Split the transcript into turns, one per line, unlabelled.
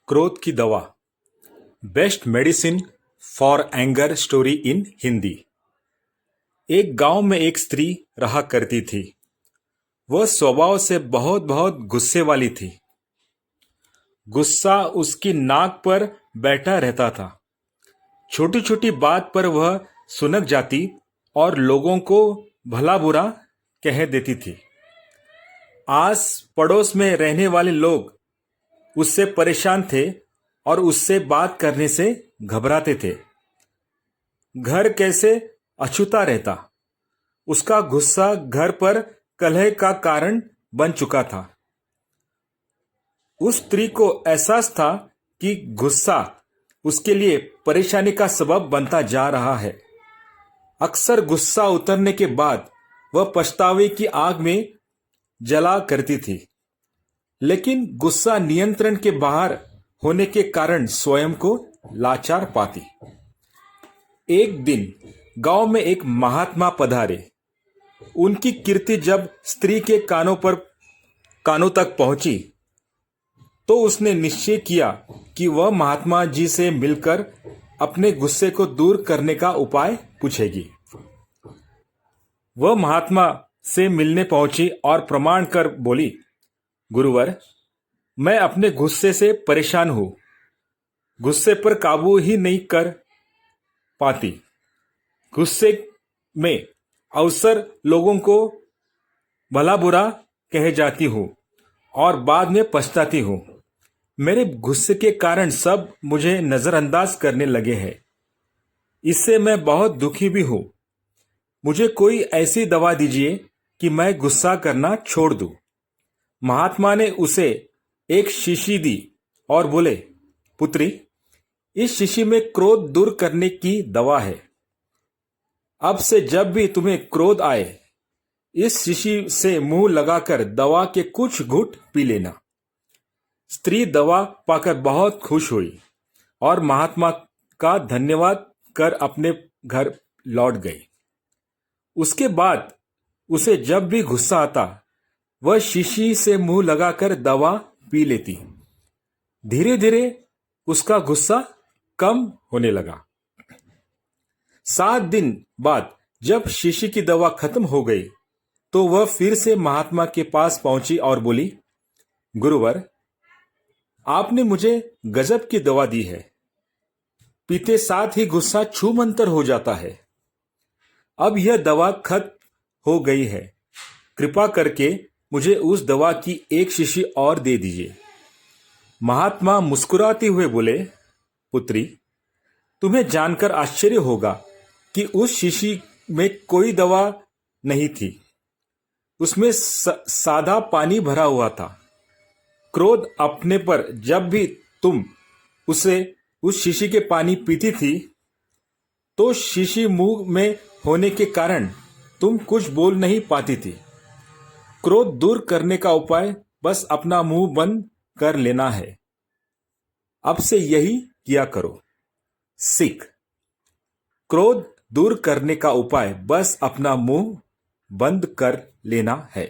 क्रोध की दवा। Best medicine for anger story in Hindi. एक गांव में एक स्त्री रहा करती थी। वह स्वभाव से बहुत बहुत गुस्से वाली थी। गुस्सा उसकी नाक पर बैठा रहता था। छोटी छोटी बात पर वह सुनक जाती और लोगों को भला बुरा कह देती थी। आस पड़ोस में रहने वाले लोग उससे परेशान थे और उससे बात करने से घबराते थे। घर कैसे अछूता रहता। उसका गुस्सा घर पर कलह का कारण बन चुका था। उस स्त्री को एहसास था कि गुस्सा उसके लिए परेशानी का सबब बनता जा रहा है। अक्सर गुस्सा उतरने के बाद वह पछतावे की आग में जला करती थी, लेकिन गुस्सा नियंत्रण के बाहर होने के कारण स्वयं को लाचार पाती। एक दिन गांव में एक महात्मा पधारे। उनकी कीर्ति जब स्त्री के कानों तक पहुंची तो उसने निश्चय किया कि वह महात्मा जी से मिलकर अपने गुस्से को दूर करने का उपाय पूछेगी। वह महात्मा से मिलने पहुंची और प्रमाण कर बोली, गुरुवर, मैं अपने गुस्से से परेशान हूं। गुस्से पर काबू ही नहीं कर पाती। गुस्से में अवसर लोगों को भला बुरा कह जाती हूं और बाद में पछताती हूं। मेरे गुस्से के कारण सब मुझे नजरअंदाज करने लगे हैं। इससे मैं बहुत दुखी भी हूं। मुझे कोई ऐसी दवा दीजिए कि मैं गुस्सा करना छोड़ दूं। महात्मा ने उसे एक शीशी दी और बोले, पुत्री, इस शीशी में क्रोध दूर करने की दवा है। अब से जब भी तुम्हें क्रोध आए, इस शीशी से मुंह लगाकर दवा के कुछ घूंट पी लेना। स्त्री दवा पाकर बहुत खुश हुई और महात्मा का धन्यवाद कर अपने घर लौट गई। उसके बाद उसे जब भी गुस्सा आता, वह शीशी से मुंह लगाकर दवा पी लेती। धीरे धीरे उसका गुस्सा कम होने लगा। 7 दिन बाद जब शीशी की दवा खत्म हो गई तो वह फिर से महात्मा के पास पहुंची और बोली, गुरुवर, आपने मुझे गजब की दवा दी है। पीते साथ ही गुस्सा छूमंतर हो जाता है। अब यह दवा खत्म हो गई है। कृपा करके मुझे उस दवा की एक शीशी और दे दीजिए। महात्मा मुस्कुराते हुए बोले, पुत्री, तुम्हें जानकर आश्चर्य होगा कि उस शीशी में कोई दवा नहीं थी। उसमें सादा पानी भरा हुआ था। क्रोध अपने पर जब भी तुम उस शीशी के पानी पीती थी तो शीशी मुंह में होने के कारण तुम कुछ बोल नहीं पाती थी। क्रोध दूर करने का उपाय बस अपना मुंह बंद कर लेना है। अब से यही किया करो। सीख। क्रोध दूर करने का उपाय बस अपना मुंह बंद कर लेना है।